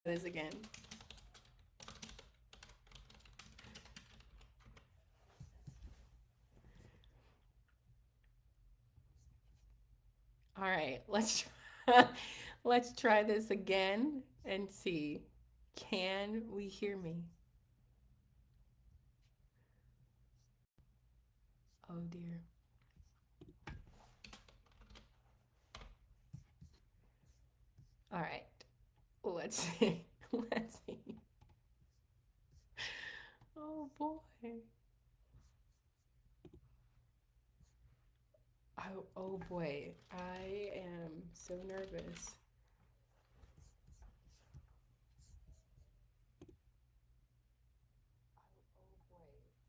This again. All right, let's try this again and see. Can we hear me? Oh dear. All right. Let's see. Let's see. Oh boy. Oh boy. I am so nervous. Oh boy.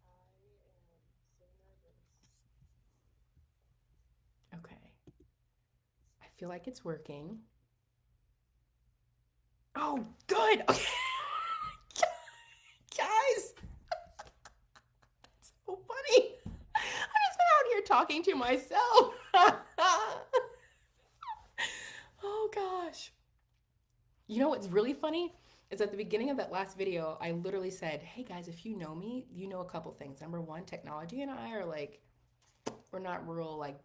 I am so nervous. Okay. I feel like it's working. Oh, good. Okay. Guys, so funny. I've just been out here talking to myself. Oh gosh. You know what's really funny is at the beginning of that last video, I literally said, "Hey guys, if you know me, you know a couple things. Number one, technology and I are like, we're not real like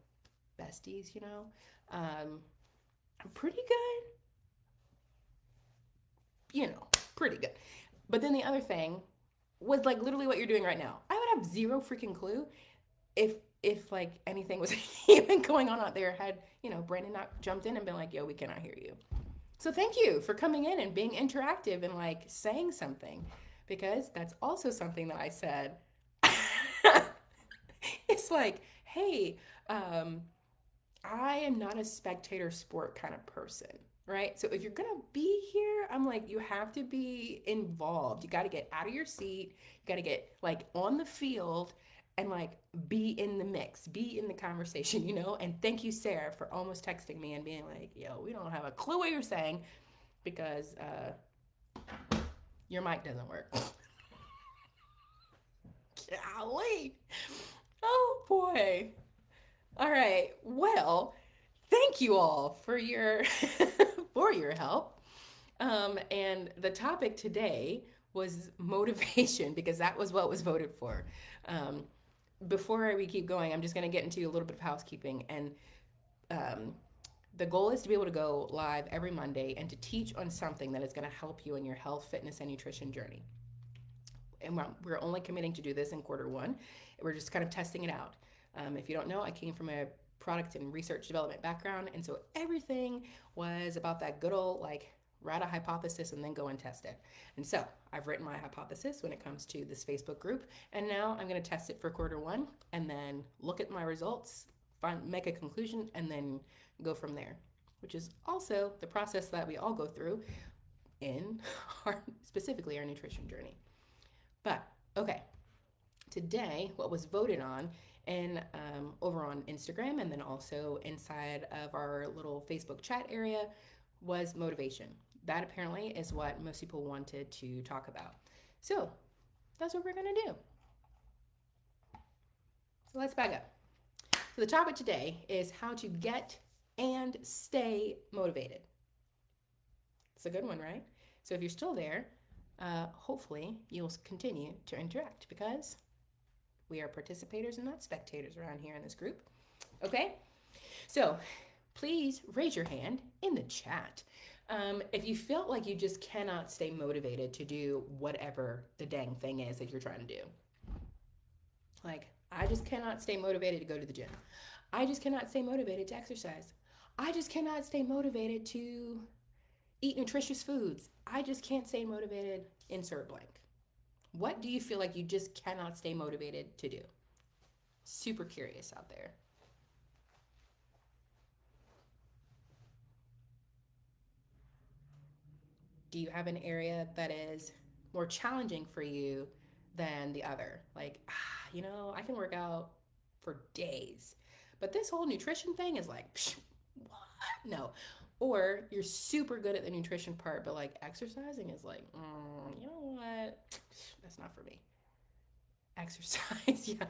besties, you know. I'm pretty good, you know, pretty good. But then the other thing was like literally what you're doing right now. I would have zero freaking clue if like anything was even going on out there had Brandon not jumped in and been like, yo, we cannot hear you. So thank you for coming in and being interactive and like saying something, because that's also something that I said. It's like, hey, um, I am not a spectator sport kind of person, right? So if you're gonna be here, I'm like, you have to be involved. You got to get out of your seat. You got to get like on the field and like be in the mix, be in the conversation, you know? And thank you, Sarah, for almost texting me and being like, yo, we don't have a clue what you're saying because your mic doesn't work. Golly. Oh boy. All right. Well, thank you all for your for your help. And the topic today was motivation because that was what was voted for. Um, before we keep going, I'm just going to get into a little bit of housekeeping. And um, the goal is to be able to go live every Monday and to teach on something that is going to help you in your health, fitness, and nutrition journey. And we're only committing to do this in quarter 1. We're just kind of testing it out. If you don't know, I came from a product and research development background, and so everything was about that good old like write a hypothesis and then go and test it. And so I've written my hypothesis when it comes to this Facebook group, and now I'm going to test it for quarter 1 and then look at my results, make a conclusion, and then go from there, which is also the process that we all go through in our specifically our nutrition journey. But okay, today what was voted on and over on Instagram and then also inside of our little Facebook chat area was motivation. That apparently is what most people wanted to talk about. So that's what we're gonna do. So let's back up. So the topic today is how to get and stay motivated. It's a good one, right? So if you're still there, hopefully you'll continue to interact because we are participators and not spectators around here in this group. Okay? So please raise your hand in the chat. If you felt like you just cannot stay motivated to do whatever the dang thing is that you're trying to do, like, I just cannot stay motivated to go to the gym. I just cannot stay motivated to exercise. I just cannot stay motivated to eat nutritious foods. I just can't stay motivated, insert blank. What do you feel like you just cannot stay motivated to do? Super curious out there. Do you have an area that is more challenging for you than the other? Like, I can work out for days, but this whole nutrition thing is like, psh, what? No. Or you're super good at the nutrition part, but like exercising is like, you know what? That's not for me. Exercise, yeah.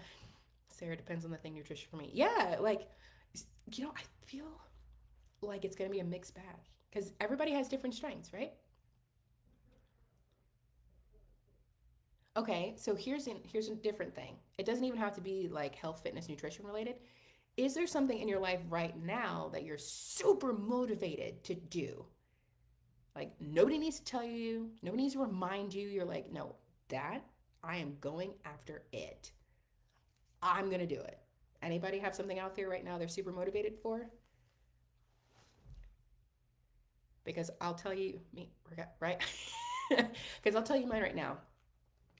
Sarah, depends on the thing, nutrition for me. Yeah, like, I feel like it's gonna be a mixed bag because everybody has different strengths, right? Okay, so here's a different thing. It doesn't even have to be like health, fitness, nutrition related. Is there something in your life right now that you're super motivated to do? Like nobody needs to tell you, nobody needs to remind you. You're like, no, that I am going after it. I'm gonna do it. Anybody have something out there right now they're super motivated for? Because I'll tell you, me, right? Because I'll tell you mine right now.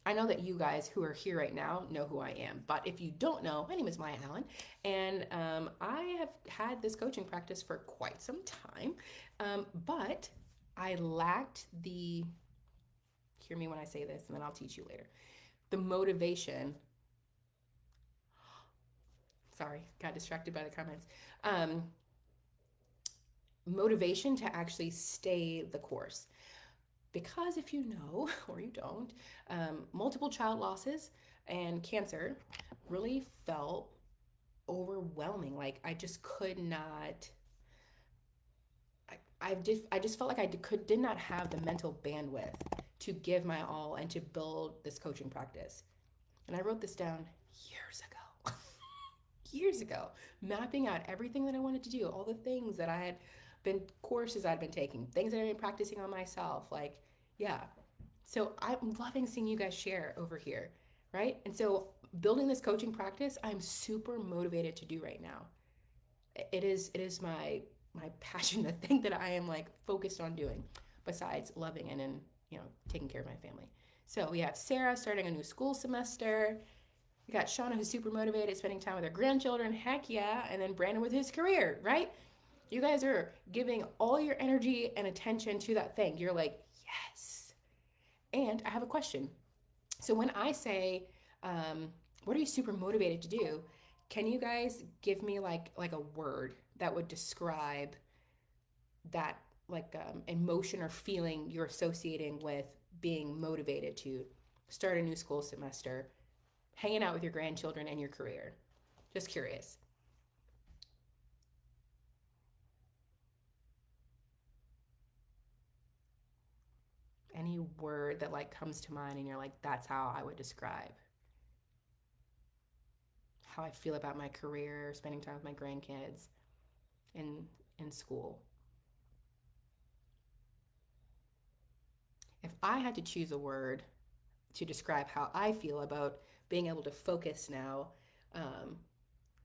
I know that you guys who are here right now know who I am, but if you don't know, my name is Maya Allen, and I have had this coaching practice for quite some time, but I lacked the, hear me when I say this, and then I'll teach you later, the motivation. Sorry, got distracted by the comments. Um, Motivation to actually stay the course. Because if you know or you don't, multiple child losses and cancer really felt overwhelming. Like I just could not. I just felt like did not have the mental bandwidth to give my all and to build this coaching practice. And I wrote this down years ago. Years ago, mapping out everything that I wanted to do, all the things that I had been, courses I'd been taking, things that I'd been practicing on myself. Like, yeah. So I'm loving seeing you guys share over here, right? And so building this coaching practice, I'm super motivated to do right now. It is my passion, the thing that I am like focused on doing, besides loving and taking care of my family. So we have Sarah starting a new school semester. We got Shauna who's super motivated, spending time with her grandchildren. Heck yeah. And then Brandon with his career, right? You guys are giving all your energy and attention to that thing. You're like, yes. And I have a question. So when I say, what are you super motivated to do? Can you guys give me like a word that would describe that like emotion or feeling you're associating with being motivated to start a new school semester, hanging out with your grandchildren and your career? Just curious. Any word that like comes to mind and you're like, that's how I would describe how I feel about my career, spending time with my grandkids in in school. If I had to choose a word to describe how I feel about being able to focus now, um,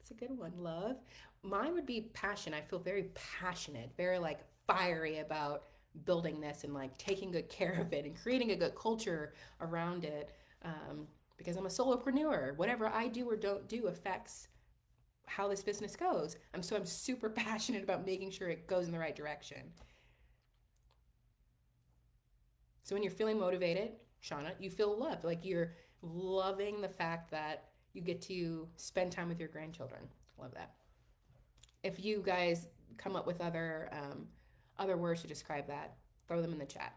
it's a good one, love. Mine would be passion. I feel very passionate, very like fiery about building this and like taking good care of it and creating a good culture around it. Because I'm a solopreneur. Whatever I do or don't do affects how this business goes. I'm super passionate about making sure it goes in the right direction. So when you're feeling motivated, Shauna, you feel loved. Like you're loving the fact that you get to spend time with your grandchildren. Love that. If you guys come up with other words to describe that, throw them in the chat.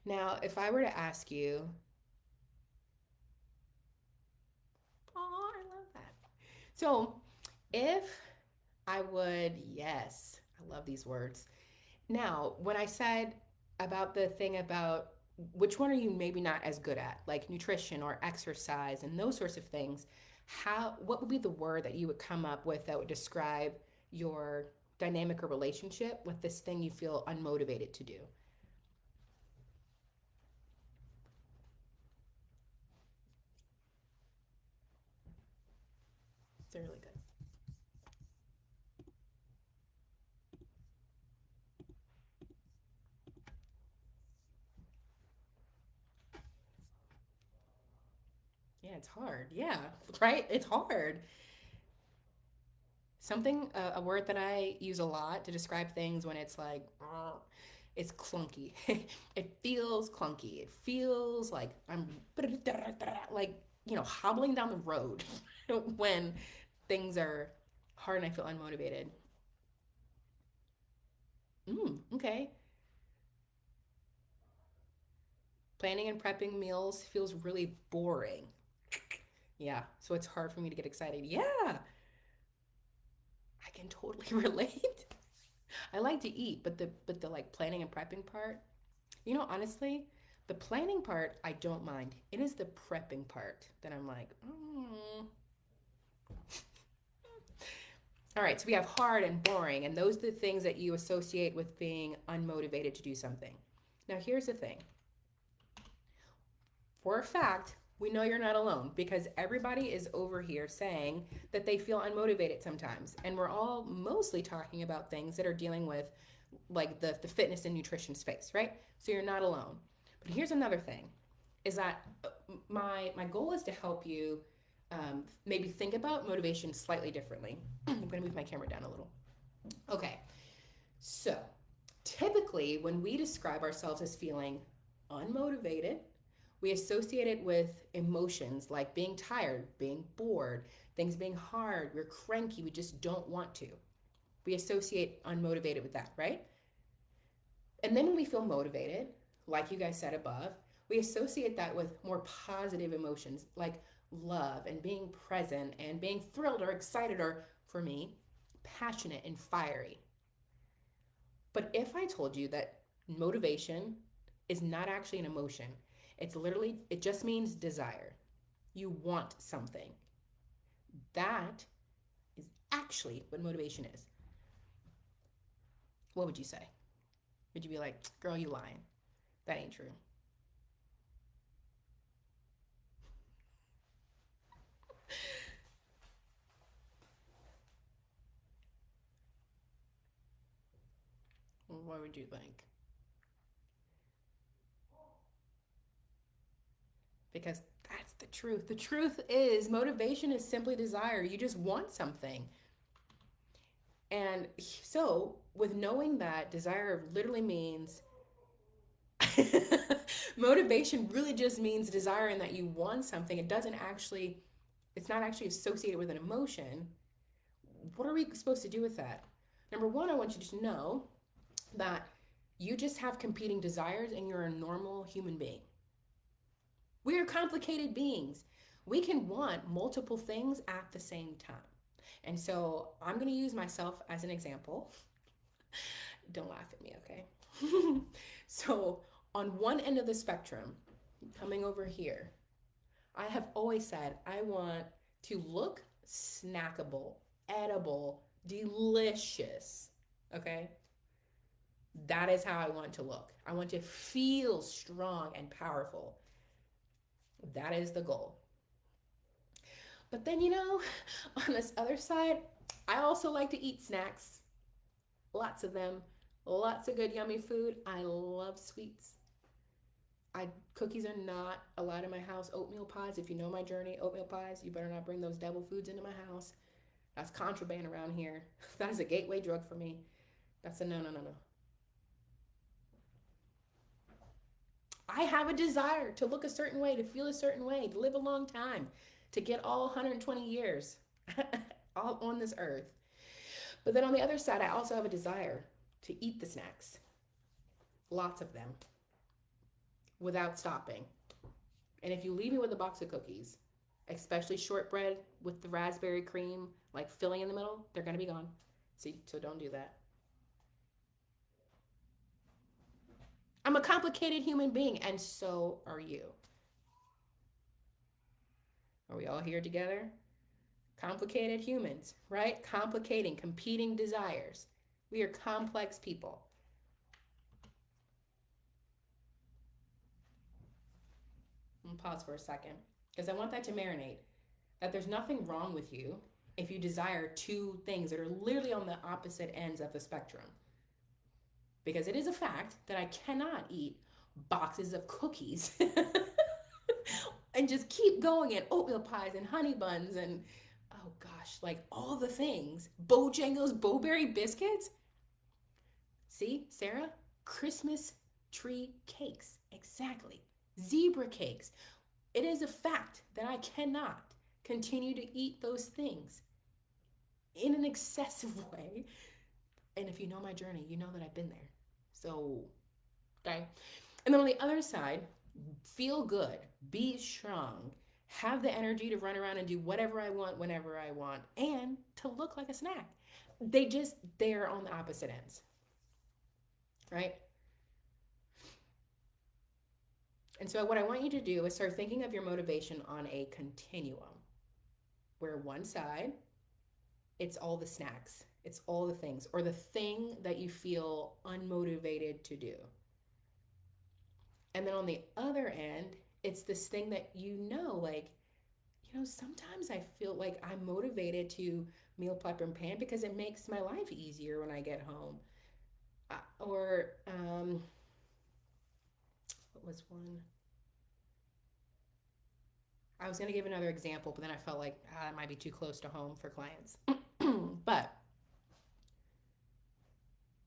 Now, if I were to ask you, oh, I love that. So, if I would, yes, I love these words. Now, when I said about the thing about which one are you maybe not as good at, like nutrition or exercise and those sorts of things, what would be the word that you would come up with that would describe your dynamic or relationship with this thing you feel unmotivated to do? It's really good. Yeah, it's hard. Yeah, right? It's hard. Something, a word that I use a lot to describe things when it's like, it's clunky. It feels clunky. It feels like I'm like, hobbling down the road when things are hard and I feel unmotivated. Okay. Planning and prepping meals feels really boring. Yeah, so it's hard for me to get excited. Yeah, I can totally relate. I like to eat, but the like planning and prepping part, honestly, The planning part, I don't mind. It is the prepping part that I'm like, mm. All right, so we have hard and boring, and those are the things that you associate with being unmotivated to do something. Now, here's the thing. For a fact, we know you're not alone because everybody is over here saying that they feel unmotivated sometimes. And we're all mostly talking about things that are dealing with like the fitness and nutrition space, right? So you're not alone. But here's another thing is that my goal is to help you maybe think about motivation slightly differently. I'm going to move my camera down a little. Okay, so typically when we describe ourselves as feeling unmotivated, we associate it with emotions like being tired, being bored, things being hard, we're cranky, we just don't want to. We associate unmotivated with that, right? And then when we feel motivated, like you guys said above, we associate that with more positive emotions like love and being present and being thrilled or excited or, for me, passionate and fiery. But if I told you that motivation is not actually an emotion, it's literally, it just means desire. You want something. That is actually what motivation is. What would you say? Would you be like, girl, you lying? That ain't true. What would you think? Because that's the truth. The truth is, motivation is simply desire. You just want something. And so, with knowing that desire literally means motivation really just means desire and that you want something. It doesn't actually, it's not actually associated with an emotion. What are we supposed to do with that? Number one, I want you to know that you just have competing desires and you're a normal human being. We are complicated beings. We can want multiple things at the same time. And so I'm going to use myself as an example. Don't laugh at me, okay? So, on one end of the spectrum, coming over here, I have always said I want to look snackable, edible, delicious, okay? That is how I want to look. I want to feel strong and powerful. That is the goal. But then, on this other side, I also like to eat snacks. Lots of them. Lots of good, yummy food. I love sweets. Cookies are not allowed in my house. Oatmeal pies, if you know my journey, oatmeal pies, you better not bring those devil foods into my house. That's contraband around here. That is a gateway drug for me. That's a no, no, no, no. I have a desire to look a certain way, to feel a certain way, to live a long time, to get all 120 years all on this earth. But then on the other side, I also have a desire to eat the snacks, lots of them, without stopping. And if you leave me with a box of cookies, especially shortbread with the raspberry cream, like filling in the middle, they're going to be gone. So don't do that. I'm a complicated human being, and so are you. Are we all here together? Complicated humans, right? Complicating, competing desires. We are complex people. I'm gonna pause for a second because I want that to marinate. That there's nothing wrong with you if you desire two things that are literally on the opposite ends of the spectrum. Because it is a fact that I cannot eat boxes of cookies and just keep going and oatmeal pies and honey buns and oh gosh, like all the things. Bojangles, Bowberry biscuits. See, Sarah? Christmas tree cakes. Exactly. Zebra cakes. It is a fact that I cannot continue to eat those things in an excessive way. And if you know my journey, you know that I've been there. So, okay. And then on the other side, feel good, be strong, have the energy to run around and do whatever I want whenever I want, and to look like a snack. They're on the opposite ends, right? And so, what I want you to do is start thinking of your motivation on a continuum, where one side, it's all the snacks, it's all the things, or the thing that you feel unmotivated to do. And then on the other end, it's this thing that like, sometimes I feel like I'm motivated to meal prep and pan because it makes my life easier when I get home. Or, what was one? I was going to give another example, but then I felt like that might be too close to home for clients. But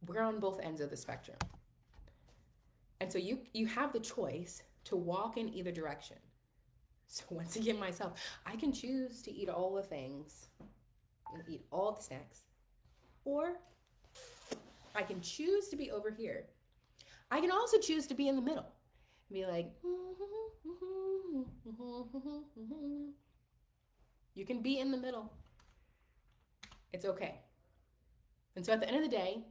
we're on both ends of the spectrum. And so you have the choice to walk in either direction. So once again, myself, I can choose to eat all the things and eat all the snacks, or I can choose to be over here. I can also choose to be in the middle and be like, you can be in the middle. It's okay. And so at the end of the day,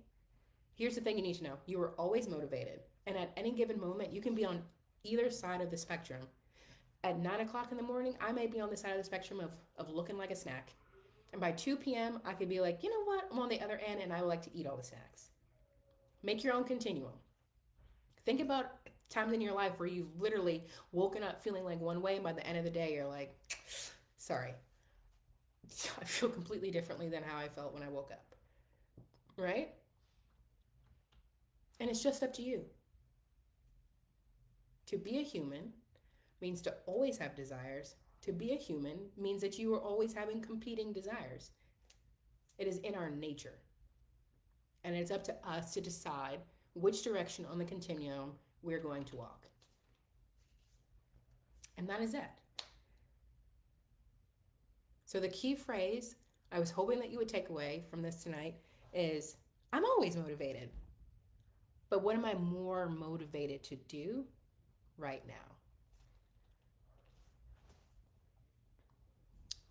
here's the thing you need to know. You are always motivated. And at any given moment, you can be on either side of the spectrum. At 9 o'clock in the morning, I may be on the side of the spectrum of looking like a snack. And by 2 p.m., I could be like, you know what? I'm on the other end and I would like to eat all the snacks. Make your own continuum. Think about times in your life where you've literally woken up feeling like one way, and by the end of the day, you're like, sorry, I feel completely differently than how I felt when I woke up. Right? And it's just up to you. To be a human means to always have desires. To be a human means that you are always having competing desires. It is in our nature. And it's up to us to decide which direction on the continuum we're going to walk. And that is it. So the key phrase I was hoping that you would take away from this tonight is, I'm always motivated. But what am I more motivated to do right now?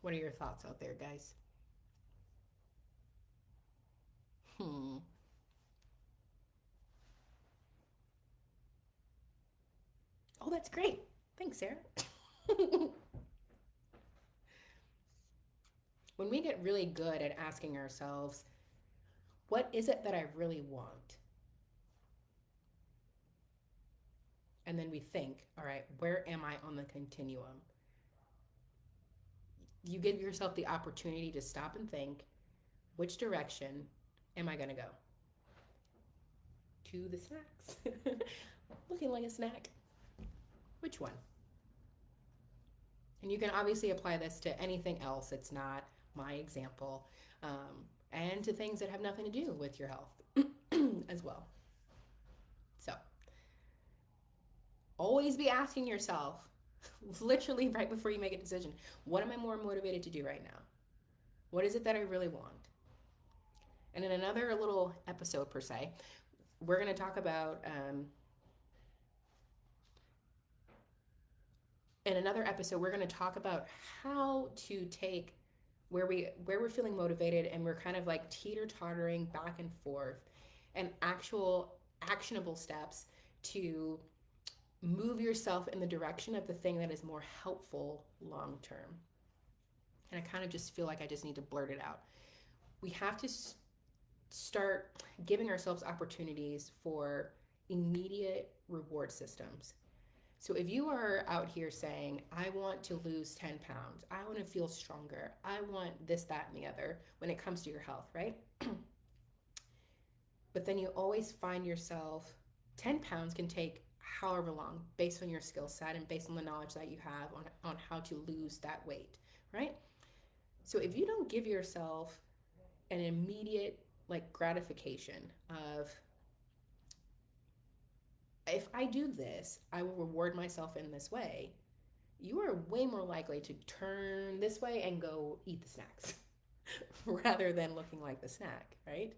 What are your thoughts out there, guys? Oh, that's great. Thanks, Sarah. When we get really good at asking ourselves, what is it that I really want? And then we think, all right, where am I on the continuum? You give yourself the opportunity to stop and think, which direction am I going to go? To the snacks. Looking like a snack. Which one? And you can obviously apply this to anything else. It's not my example. And to things that have nothing to do with your health as well. So, always be asking yourself, literally right before you make a decision, what am I more motivated to do right now? What is it that I really want? And in another little episode, per se, we're going to talk about, in another episode, we're going to talk about how to take where we're feeling motivated and we're kind of like teeter-tottering back and forth, and actual actionable steps to move yourself in the direction of the thing that is more helpful long term. And I kind of just feel like I just need to blurt it out. We have to start giving ourselves opportunities for immediate reward systems. So if you are out here saying, I want to lose 10 pounds, I want to feel stronger, I want this, that, and the other when it comes to your health, right? But then you always find yourself, 10 pounds can take however long based on your skill set and based on the knowledge that you have on how to lose that weight, right? So if you don't give yourself an immediate like gratification of, if I do this, I will reward myself in this way, you are way more likely to turn this way and go eat the snacks rather than looking like the snack, right?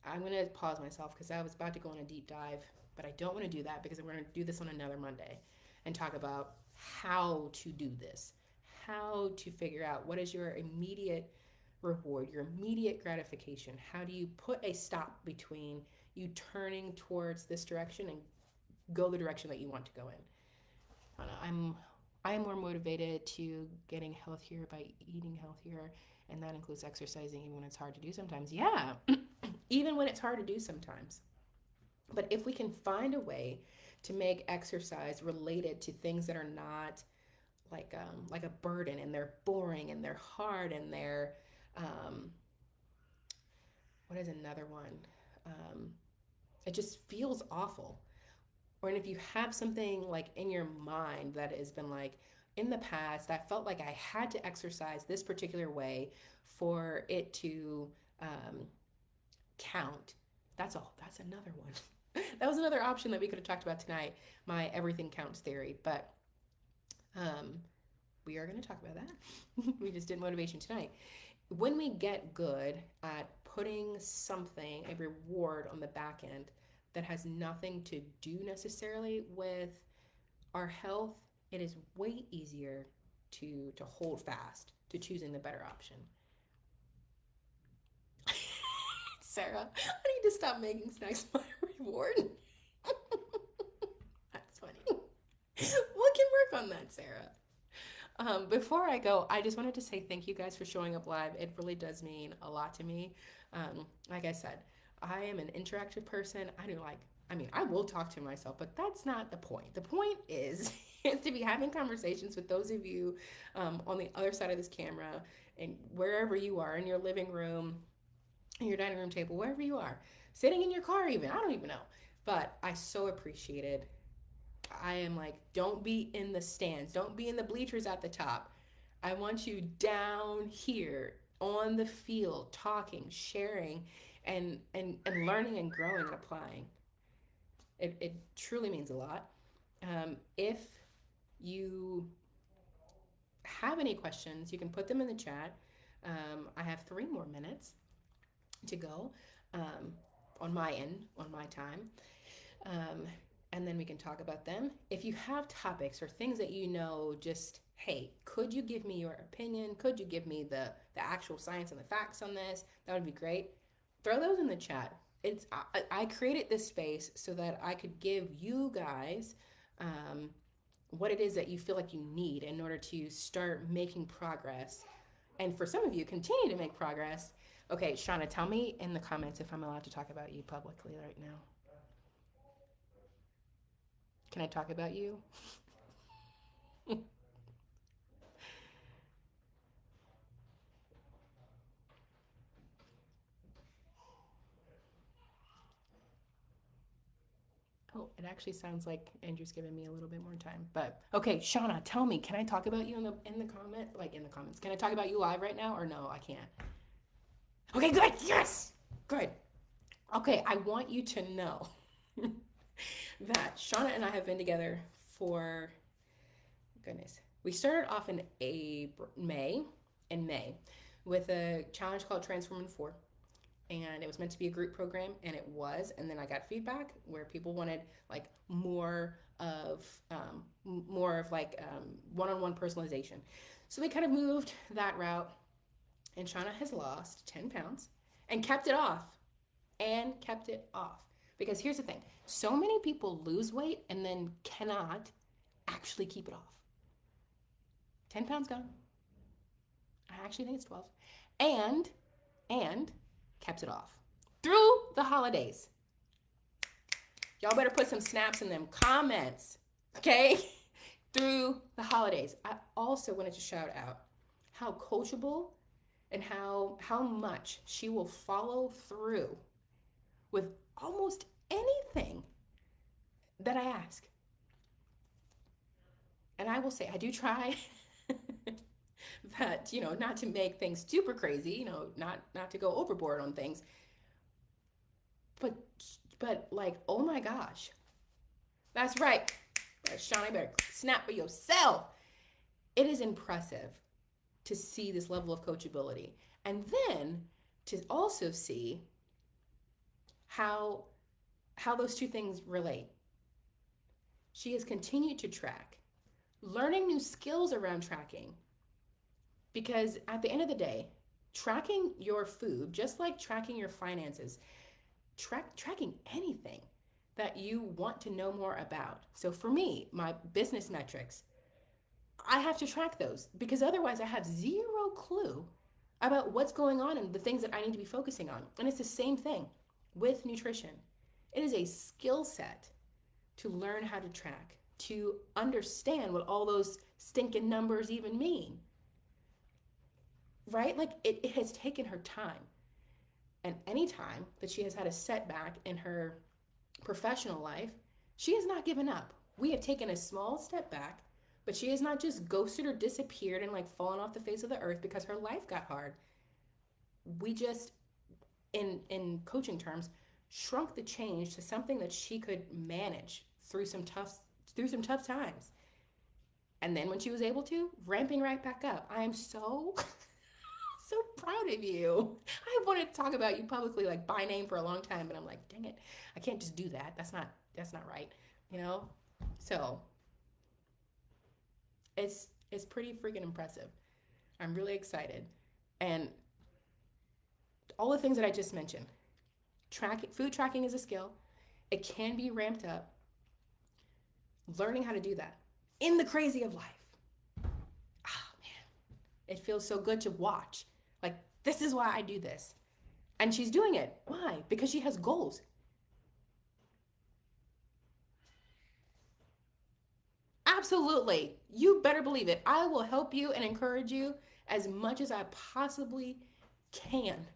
I'm going to pause myself because I was about to go on a deep dive, but I don't want to do that because we're going to do this on another Monday and talk about how to do this, how to figure out what is your immediate reward, your immediate gratification. How do you put a stop between you turning towards this direction and go the direction that you want to go in. I am more motivated to getting healthier by eating healthier, and that includes exercising even when it's hard to do sometimes. Yeah, even when it's hard to do sometimes. But if we can find a way to make exercise related to things that are not like a burden, and they're boring and they're hard and they're um, what is another one? Um, it just feels awful. Or if you have something like in your mind that has been like in the past, I felt like I had to exercise this particular way for it to um, count. That's another one. That was another option that we could have talked about tonight. My everything counts theory, but um, we are going to talk about that. We just did motivation tonight. When we get good at putting something, a reward on the back end that has nothing to do necessarily with our health, it is way easier to hold fast to choosing the better option. Sarah, I need to stop making snacks my reward. That's funny. We can work on that, Sarah. Before I go, I just wanted to say thank you guys for showing up live. It really does mean a lot to me. Like I said, I am an interactive person. I mean, I will talk to myself, but that's not the point. The point is, is to be having conversations with those of you on the other side of this camera and wherever you are, in your living room, in your dining room table, wherever you are, sitting in your car even. I don't even know. But I so appreciate it. I am like, don't be in the stands, don't be in the bleachers at the top. I want you down here on the field, talking, sharing, and learning and growing and applying. It truly means a lot. If you have any questions, you can put them in the chat. I have 3 more minutes to go on my end, on my time. Um, and then we can talk about them. If you have topics or things that you know, just hey, could you give me your opinion? Could you give me the actual science and the facts on this? That would be great. Throw those in the chat. I created this space so that I could give you guys um, what it is that you feel like you need in order to start making progress. And for some of you, continue to make progress. Okay, Shauna, tell me in the comments if I'm allowed to talk about you publicly right now. Can I talk about you? Oh, it actually sounds like Andrew's giving me a little bit more time. But okay, Shauna, tell me, can I talk about you in the comment, like in the comments? Can I talk about you live right now or no? I can't. Okay, good. Yes. Good. Okay, I want you to know that Shauna and I have been together for goodness. We started off in May with a challenge called Transform in 4, and it was meant to be a group program, and it was. And then I got feedback where people wanted like more of like one-on-one personalization. So we kind of moved that route, and Shauna has lost 10 pounds and kept it off, because here's the thing: so many people lose weight and then cannot actually keep it off. 10 pounds gone. I actually think it's 12. And kept it off through the holidays. Y'all better put some snaps in them comments, okay? Through the holidays. I also wanted to shout out how coachable and how much she will follow through with almost anything that I ask. And I will say, I do try that, not to make things super crazy, not to go overboard on things. But like, oh my gosh. That's right. Shauna, better snap for yourself. It is impressive to see this level of coachability. And then to also see how those two things relate. She has continued to track, learning new skills around tracking. Because at the end of the day, tracking your food, just like tracking your finances, tracking anything, that you want to know more about. So for me, my business metrics, I have to track those because otherwise I have zero clue about what's going on and the things that I need to be focusing on. And it's the same thing with nutrition. It is a skill set to learn how to track, to understand what all those stinking numbers even mean, right? Like it has taken her time. And any time that she has had a setback in her professional life, she has not given up. We have taken a small step back, but she has not just ghosted or disappeared and like fallen off the face of the earth because her life got hard. We just, in coaching terms, shrunk the change to something that she could manage through some tough times. And then when she was able to, ramping right back up. I am so so proud of you. I wanted to talk about you publicly, like by name, for a long time, but I'm like, dang it, I can't just do that. That's not right, you know. So it's pretty freaking impressive. I'm really excited, and all the things that I just mentioned. Food tracking is a skill. It can be ramped up. Learning how to do that in the crazy of life. Ah, man, it feels so good to watch. Like, this is why I do this. And she's doing it. Why? Because she has goals. Absolutely. You better believe it. I will help you and encourage you as much as I possibly can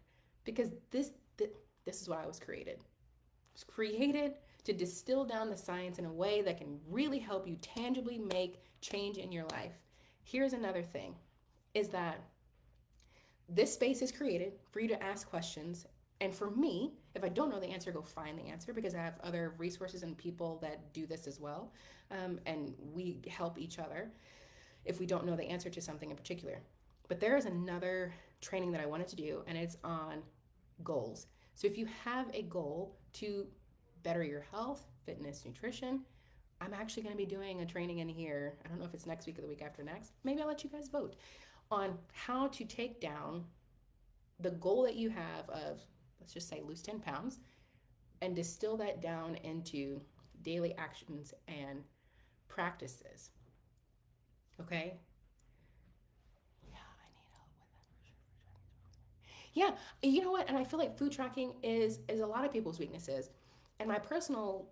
because this is why I was created. I was created to distill down the science in a way that can really help you tangibly make change in your life. Here's another thing is that this space is created for you to ask questions. And for me, if I don't know the answer, go find the answer because I have other resources and people that do this as well. And we help each other if we don't know the answer to something in particular. But there is another training that I wanted to do, and it's on goals. So if you have a goal to better your health, fitness, nutrition, I'm actually going to be doing a training in here. I don't know if it's next week or the week after next. Maybe I'll let you guys vote on how to take down the goal that you have of, let's just say, lose 10 pounds and distill that down into daily actions and practices. Okay? Yeah, I need help with that. Yeah, you know what? And I feel like food tracking is a lot of people's weaknesses. And my personal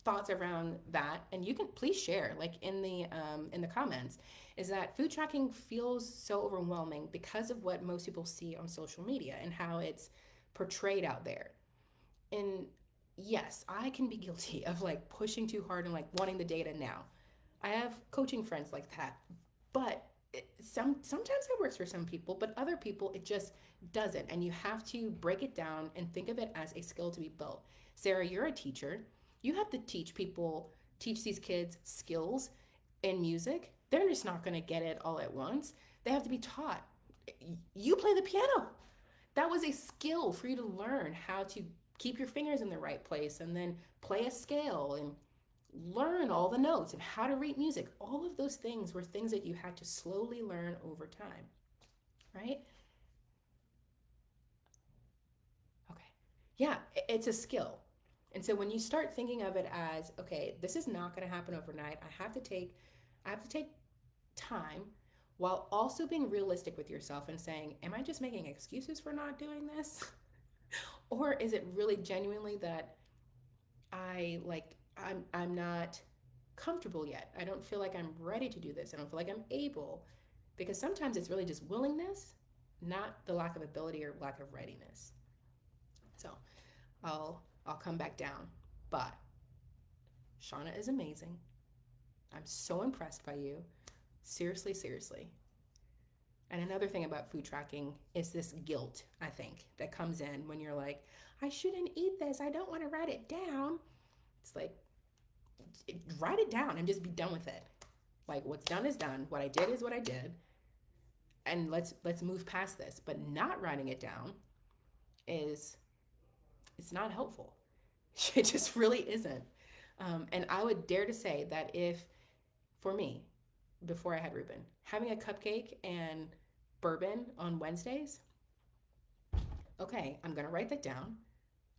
thoughts around that, and you can please share like in the comments, is that food tracking feels so overwhelming because of what most people see on social media and how it's portrayed out there. And yes, I can be guilty of like pushing too hard and like wanting the data now. I have coaching friends like that, but sometimes it works for some people, but other people it just doesn't. And you have to break it down and think of it as a skill to be built. Sarah, you're a teacher. You have to teach these kids skills in music. They're just not going to get it all at once. They have to be taught. You play the piano. That was a skill for you to learn how to keep your fingers in the right place and then play a scale and learn all the notes and how to read music. All of those things were things that you had to slowly learn over time, right? Okay. Yeah, it's a skill. And so when you start thinking of it as, okay, this is not going to happen overnight. I have to take time while also being realistic with yourself and saying, am I just making excuses for not doing this? Or is it really genuinely that I'm not comfortable yet. I don't feel like I'm ready to do this. I don't feel like I'm able. Because sometimes it's really just willingness, not the lack of ability or lack of readiness. So I'll come back down. But Shauna is amazing. I'm so impressed by you. Seriously, seriously. And another thing about food tracking is this guilt, I think, that comes in when you're like, I shouldn't eat this. I don't want to write it down. It's like, write it down and just be done with it. Like what's done is done. What I did is what I did. And let's move past this. But not writing it down is it's not helpful. It just really isn't. And I would dare to say that if, for me, before I had Ruben, having a cupcake and bourbon on Wednesdays, okay, I'm going to write that down.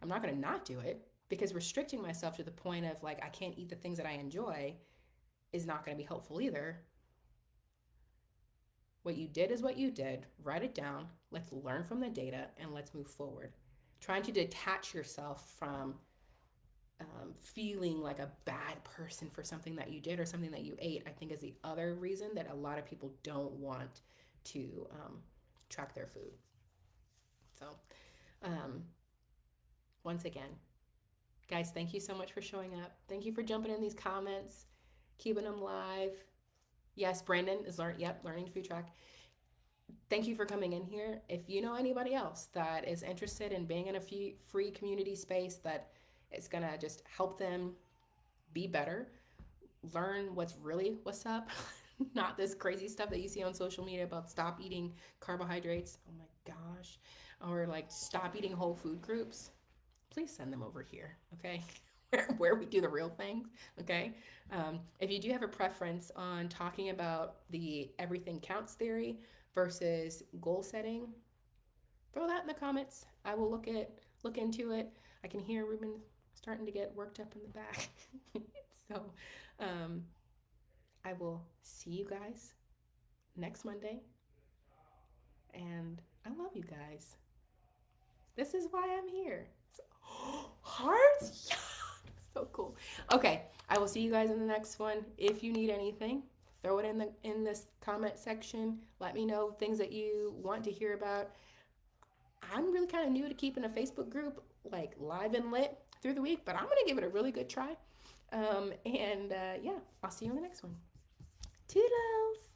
I'm not going to not do it, because restricting myself to the point of like I can't eat the things that I enjoy is not going to be helpful either. What you did is what you did. Write it down. Let's learn from the data and let's move forward. Trying to detach yourself from feeling like a bad person for something that you did or something that you ate, I think is the other reason that a lot of people don't want to track their food. So, um, once again, guys, thank you so much for showing up. Thank you for jumping in these comments, keeping them live. Yes, Brandon is learning to food track. Thank you for coming in here. If you know anybody else that is interested in being in a free community space that is gonna just help them be better, learn what's up, not this crazy stuff that you see on social media about stop eating carbohydrates. Oh my gosh, or like stop eating whole food groups. Please send them over here, okay? Where we do the real things, okay? If you do have a preference on talking about the everything counts theory versus goal setting, throw that in the comments. I will look into it. I can hear Ruben starting to get worked up in the back. So um, I will see you guys next Monday. And I love you guys. This is why I'm here. So, hearts? Yeah. So cool. Okay, I will see you guys in the next one. If you need anything, throw it in this comment section. Let me know things that you want to hear about. I'm really kind of new to keeping a Facebook group like live and lit through the week, but I'm gonna give it a really good try. Yeah, I'll see you in the next one. Toodles.